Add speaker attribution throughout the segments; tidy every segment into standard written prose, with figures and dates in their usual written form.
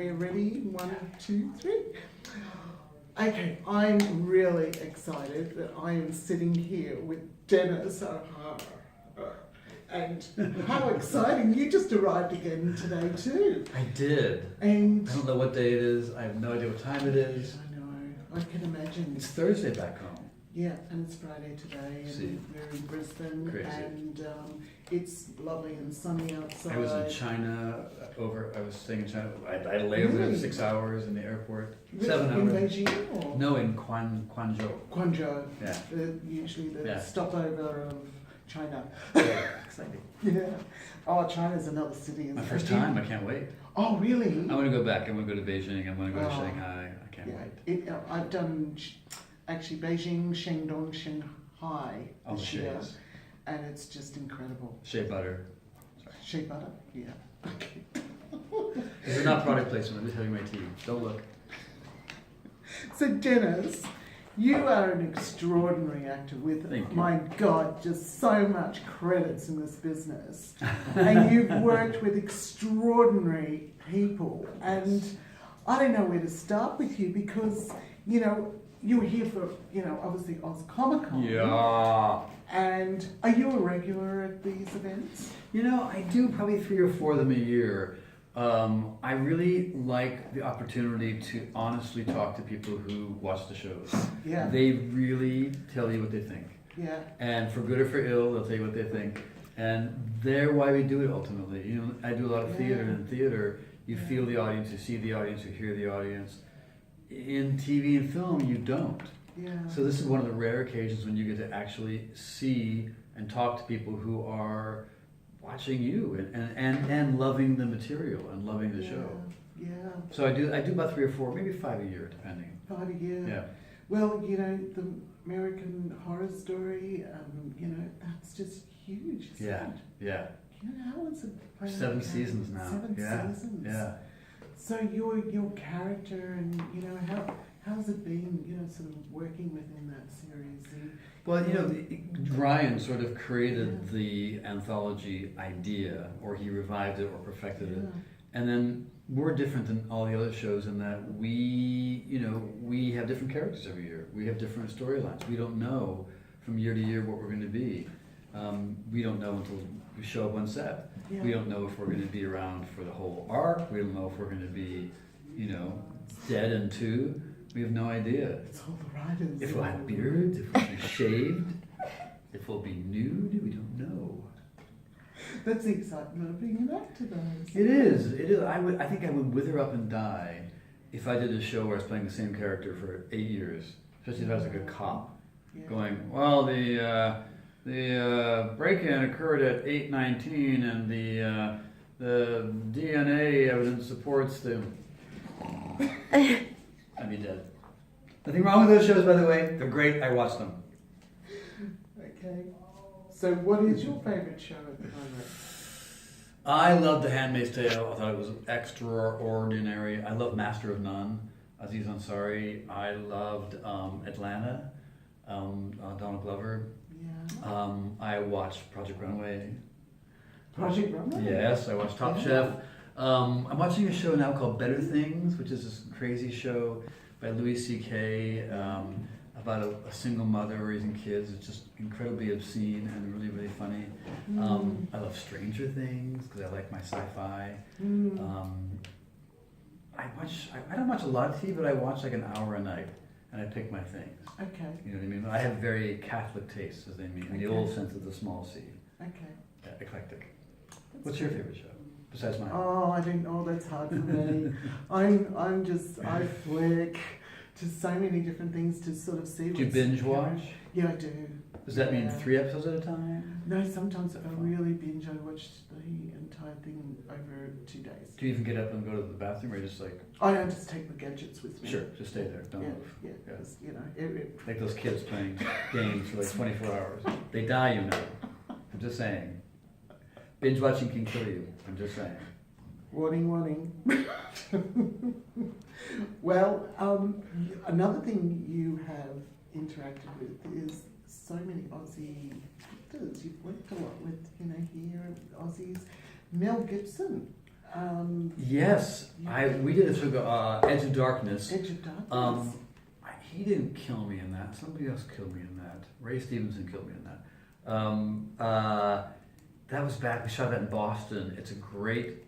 Speaker 1: Ready? 1, 2, 3. Okay, I'm really excited that I am sitting here with Dennis O'Hara. And how exciting! You just arrived again today too.
Speaker 2: I did.
Speaker 1: And
Speaker 2: I don't know what day it is. I have no idea what time it is.
Speaker 1: I know. I can imagine.
Speaker 2: It's Thursday back home.
Speaker 1: Yeah, and it's Friday today, and we're in Brisbane,
Speaker 2: Crazy.
Speaker 1: and it's lovely and sunny outside.
Speaker 2: I was in China. I was staying in China. I had a layover
Speaker 1: Really?
Speaker 2: of 6 hours in the airport.
Speaker 1: Really?
Speaker 2: 7 hours.
Speaker 1: In Beijing or?
Speaker 2: No, in Guangzhou.
Speaker 1: Guangzhou.
Speaker 2: Yeah.
Speaker 1: Usually the
Speaker 2: Yeah.
Speaker 1: stopover of China.
Speaker 2: Exciting.
Speaker 1: Yeah. Oh, China's another city.
Speaker 2: My first time. I can't wait.
Speaker 1: Oh, really?
Speaker 2: I want to go back. I want to go to Beijing. I want to go to
Speaker 1: Oh.
Speaker 2: Shanghai. I can't wait.
Speaker 1: I've done actually Beijing, Shandong, Shanghai
Speaker 2: All the
Speaker 1: this year,
Speaker 2: shades.
Speaker 1: and it's just incredible.
Speaker 2: Shea butter.
Speaker 1: Shea butter? Yeah. Okay.
Speaker 2: This is not product placement. I'm just having my tea. Don't look.
Speaker 1: So Dennis, you are an extraordinary actor with,
Speaker 2: Thank you.
Speaker 1: my God, just so much credits in this business. And you've worked with extraordinary people. And I don't know where to start with you because, you know, you were here for, you know, obviously Oz Comic Con.
Speaker 2: Yeah.
Speaker 1: And are you a regular at these events?
Speaker 2: You know, I do probably 3 or 4 of them a year. I really like the opportunity to honestly talk to people who watch the shows.
Speaker 1: Yeah.
Speaker 2: They really tell you what they think.
Speaker 1: Yeah.
Speaker 2: And for good or for ill, they'll tell you what they think. And they're why we do it ultimately. You know, I do a lot of theater, and in theater, you feel the audience, you see the audience, you hear the audience. In TV and film, you don't.
Speaker 1: Yeah.
Speaker 2: So this is one of the rare occasions when you get to actually see and talk to people who are watching you and loving the material and loving the show.
Speaker 1: Yeah.
Speaker 2: So I do about 3 or 4, maybe 5 a year, depending.
Speaker 1: 5 a year.
Speaker 2: Yeah.
Speaker 1: Well, you know, the American Horror Story, you know, that's just huge. Isn't
Speaker 2: Yeah.
Speaker 1: it?
Speaker 2: Yeah.
Speaker 1: You know, how was it? playing
Speaker 2: 7
Speaker 1: that
Speaker 2: seasons
Speaker 1: character?
Speaker 2: now.
Speaker 1: 7
Speaker 2: Yeah.
Speaker 1: seasons.
Speaker 2: Yeah.
Speaker 1: So your character and, you know, how's it been, you know, sort of working within that series? And,
Speaker 2: Well, you know, Ryan sort of created the anthology idea, or he revived it or perfected it. And then we're different than all the other shows in that we have different characters every year. We have different storylines. We don't know from year to year what we're going to be. We don't know until we show up on set.
Speaker 1: Yeah.
Speaker 2: We don't know if we're going to be around for the whole arc. We don't know if we're going to be, you know, dead in 2. We have no idea.
Speaker 1: It's all the writers.
Speaker 2: If we'll have beards, if we'll be shaved, if we'll be nude, we don't know.
Speaker 1: That's the excitement of being an actor, though.
Speaker 2: It is. It is. I think I would wither up and die if I did a show where I was playing the same character for 8 years, especially if I was like a cop,
Speaker 1: Yeah.
Speaker 2: going, well, the break-in occurred at 8:19, and the DNA evidence supports the. I'd be dead. Nothing wrong with those shows, by the way. They're great. I watch them.
Speaker 1: Okay. So what is your favourite show at the moment?
Speaker 2: I loved The Handmaid's Tale. I thought it was extraordinary. I love Master of None, Aziz Ansari. I loved Atlanta, Donald Glover.
Speaker 1: Yeah.
Speaker 2: I watched Project Runway.
Speaker 1: Project Runway?
Speaker 2: Yes, I watched Top Chef. I'm watching a show now called Better Things, which is this crazy show by Louis C.K. About a single mother raising kids. It's just incredibly obscene and really, really funny. I love Stranger Things because I like my sci-fi. I don't watch a lot of TV, but I watch like an hour a night, and I pick my things.
Speaker 1: Okay.
Speaker 2: You know what I mean? I have very Catholic tastes, as they mean, in the old sense of the small C.
Speaker 1: Okay.
Speaker 2: Yeah, eclectic. What's your favorite show besides mine?
Speaker 1: Oh, I don't know. That's hard for me. I flick to so many different things to sort of see.
Speaker 2: Do you binge watch?
Speaker 1: Yeah, I do.
Speaker 2: Does that mean
Speaker 1: Yeah.
Speaker 2: 3 episodes at a time?
Speaker 1: No, sometimes if I really binge, I watch the entire thing over 2 days.
Speaker 2: Do you even get up and go to the bathroom, or you just like,
Speaker 1: I don't just take my gadgets with me.
Speaker 2: sure, just stay there, don't
Speaker 1: Yeah,
Speaker 2: move?
Speaker 1: yeah,
Speaker 2: Yeah.
Speaker 1: 'cause, you know,
Speaker 2: Like those kids playing games for like 24 hours. They die, you know. I'm just saying. Binge watching can kill you. I'm just saying.
Speaker 1: warning, warning. Well, another thing you have interacted with is so many Aussie actors. You've worked a lot with, you know, here Aussies. Mel Gibson
Speaker 2: Yes, we did a show called Edge of Darkness.
Speaker 1: Edge of Darkness.
Speaker 2: He didn't kill me in that. Somebody else killed me in that. Ray Stevenson killed me in that. That was back. We shot that in Boston. It's a great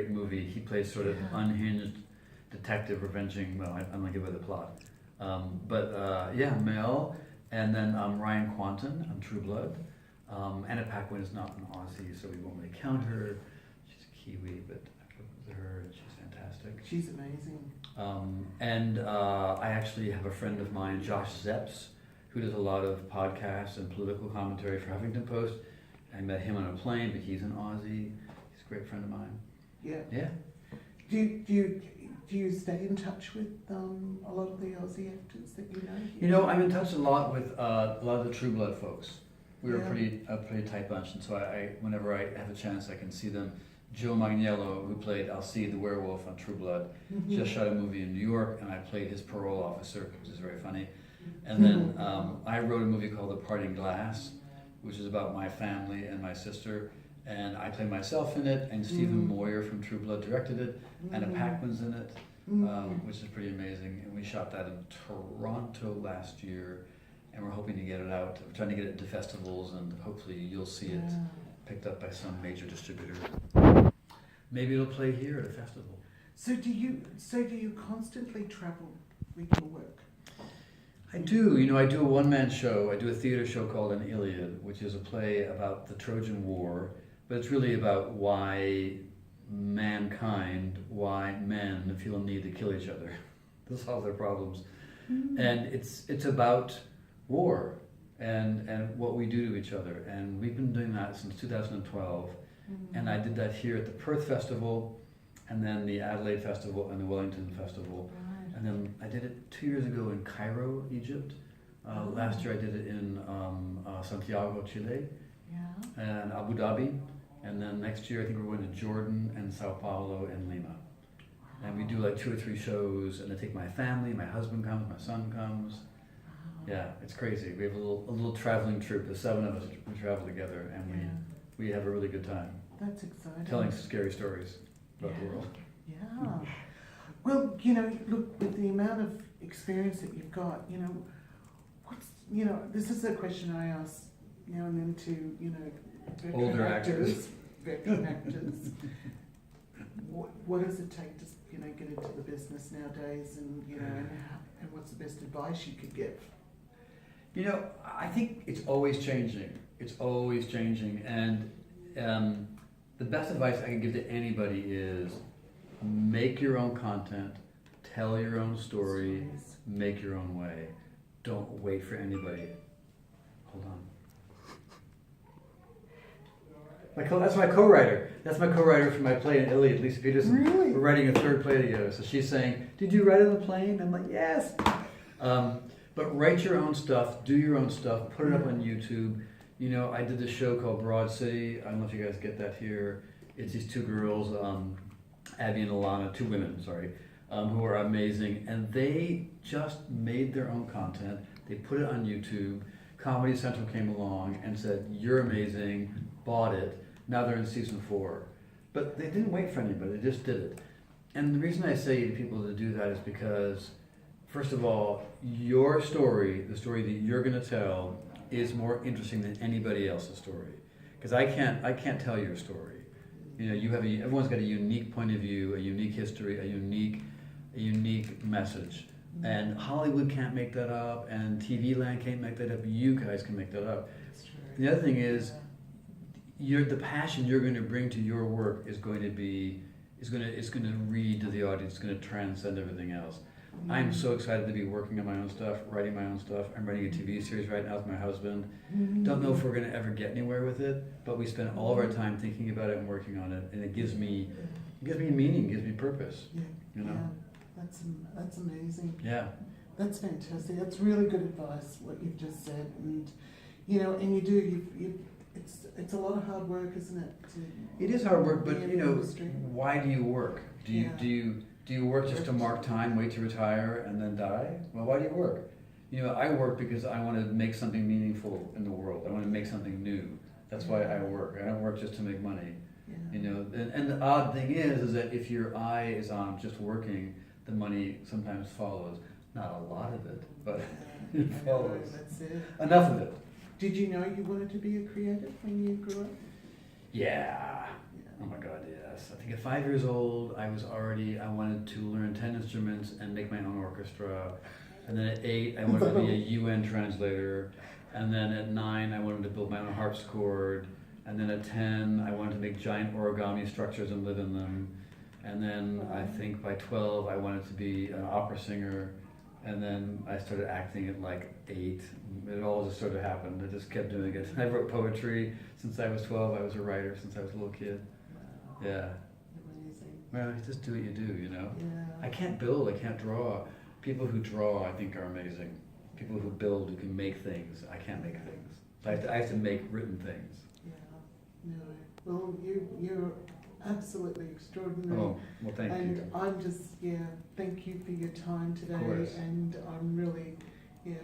Speaker 2: movie. He plays sort of unhinged detective revenging. Well, I'm gonna give away the plot. Mel, and then Ryan Quanten on True Blood. Anna Paquin is not an Aussie, so we won't really count her. She's a Kiwi, but I worked with her, and she's fantastic.
Speaker 1: She's amazing.
Speaker 2: I actually have a friend of mine, Josh Zepps, who does a lot of podcasts and political commentary for Huffington Post. I met him on a plane, but he's an Aussie. He's a great friend of mine.
Speaker 1: Yeah.
Speaker 2: Yeah.
Speaker 1: Do you stay in touch with a lot of the Aussie actors that you know?
Speaker 2: You know, I'm in touch a lot with a lot of the True Blood folks. We're a pretty tight bunch, and so I whenever I have a chance, I can see them. Joe Magniello, who played Alcide the werewolf on True Blood, just shot a movie in New York, and I played his parole officer, which is very funny. And then I wrote a movie called The Parting Glass, which is about my family and my sister, and I play myself in it, and Stephen Moyer from True Blood directed it, and Anna Paquin's in it, which is pretty amazing. And we shot that in Toronto last year, and we're hoping to get it out. We're trying to get it into festivals, and hopefully you'll see it picked up by some major distributor. Maybe it'll play here at a festival.
Speaker 1: So do you constantly travel with your work?
Speaker 2: I do. You know, I do a one-man show. I do a theater show called An Iliad, which is a play about the Trojan War, but it's really about why men feel a need to kill each other to solve their problems. And it's about war and what we do to each other. And we've been doing that since 2012. And I did that here at the Perth Festival, and then the Adelaide Festival and the Wellington Festival.
Speaker 1: Right.
Speaker 2: And then I did it 2 years ago in Cairo, Egypt. Last year I did it in Santiago, Chile, and Abu Dhabi. And then next year I think we're going to Jordan and Sao Paulo and Lima. And we do like 2 or 3 shows, and I take my family, my husband comes, my son comes. Yeah, it's crazy. We have a little traveling troupe. The 7 of us, we travel together, and we have a really good time.
Speaker 1: That's exciting.
Speaker 2: Telling scary stories about the world.
Speaker 1: Yeah. Well, you know, look, with the amount of experience that you've got, you know, this is a question I ask now and then to, you know,
Speaker 2: Older actors.
Speaker 1: Veteran actors. What does it take to, you know, get into the business nowadays, and you know, and what's the best advice you could give?
Speaker 2: You know, I think it's always changing. It's always changing, and the best advice I can give to anybody is make your own content, tell your own story, make your own way. Don't wait for anybody. Hold on. That's my co-writer. That's my co-writer for my play in Iliad, Lisa Peterson.
Speaker 1: Really?
Speaker 2: We're writing a 3rd play together. So she's saying, "Did you write on the plane?" I'm like, "Yes." But write your own stuff, do your own stuff, put it up on YouTube. You know, I did this show called Broad City. I don't know if you guys get that here. It's these 2 girls, Abby and Alana, 2 women, sorry, who are amazing. And they just made their own content. They put it on YouTube. Comedy Central came along and said, "You're amazing," bought it. Now they're in season 4. But they didn't wait for anybody, they just did it. And the reason I say to people to do that is because, first of all, your story, the story that you're going to tell, is more interesting than anybody else's story. Because I can't tell your story. You know, everyone's got a unique point of view, a unique history, a unique message. And Hollywood can't make that up, and TV land can't make that up. You guys can make that up.
Speaker 1: That's true.
Speaker 2: The other thing is, the passion you're going to bring to your work is going to read to the audience. It's going to transcend everything else. I'm so excited to be working on my own stuff, writing my own stuff. I'm writing a TV series right now with my husband. Don't know if we're going to ever get anywhere with it, but we spend all of our time thinking about it and working on it, and it gives me meaning, gives me purpose.
Speaker 1: Yeah.
Speaker 2: You know?
Speaker 1: Yeah. That's amazing.
Speaker 2: Yeah.
Speaker 1: That's fantastic. That's really good advice, what you've just said. And you know, and it's a lot of hard work, isn't it?
Speaker 2: It is hard work, but you know,
Speaker 1: industry.
Speaker 2: why do you work? Do you work just to mark time, wait to retire, and then die? Well, why do you work? You know, I work because I want to make something meaningful in the world. I want to make something new. That's why I work. I don't work just to make money. You know, and the odd thing is that if your eye is on just working, the money sometimes follows. Not a lot of it, but it follows.
Speaker 1: That's it.
Speaker 2: Enough of it.
Speaker 1: Did you know you wanted to be a creative when you grew up?
Speaker 2: Yeah. Oh my God, yes. I think at 5 years old, I wanted to learn 10 instruments and make my own orchestra. And then at 8, I wanted to be a UN translator. And then at 9, I wanted to build my own harpsichord. And then at 10, I wanted to make giant origami structures and live in them. And then I think by 12, I wanted to be an opera singer. And then I started acting at like 8. It all just sort of happened. I just kept doing it. I wrote poetry since I was 12. I was a writer since I was a little kid.
Speaker 1: Wow.
Speaker 2: Yeah.
Speaker 1: Amazing.
Speaker 2: Well, you just do what you do, you know?
Speaker 1: Yeah.
Speaker 2: I can't build, I can't draw. People who draw, I think, are amazing. People who build, who can make things. I can't make things. I have to make written things.
Speaker 1: Yeah. No. Well, you're absolutely extraordinary.
Speaker 2: Oh, well, thank
Speaker 1: and
Speaker 2: you.
Speaker 1: I'm just, thank you for your time today.
Speaker 2: Of course.
Speaker 1: And I'm really,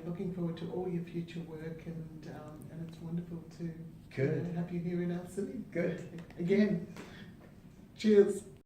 Speaker 1: looking forward to all your future work. And it's wonderful to
Speaker 2: Good.
Speaker 1: have you here in our city.
Speaker 2: Good.
Speaker 1: Again, cheers.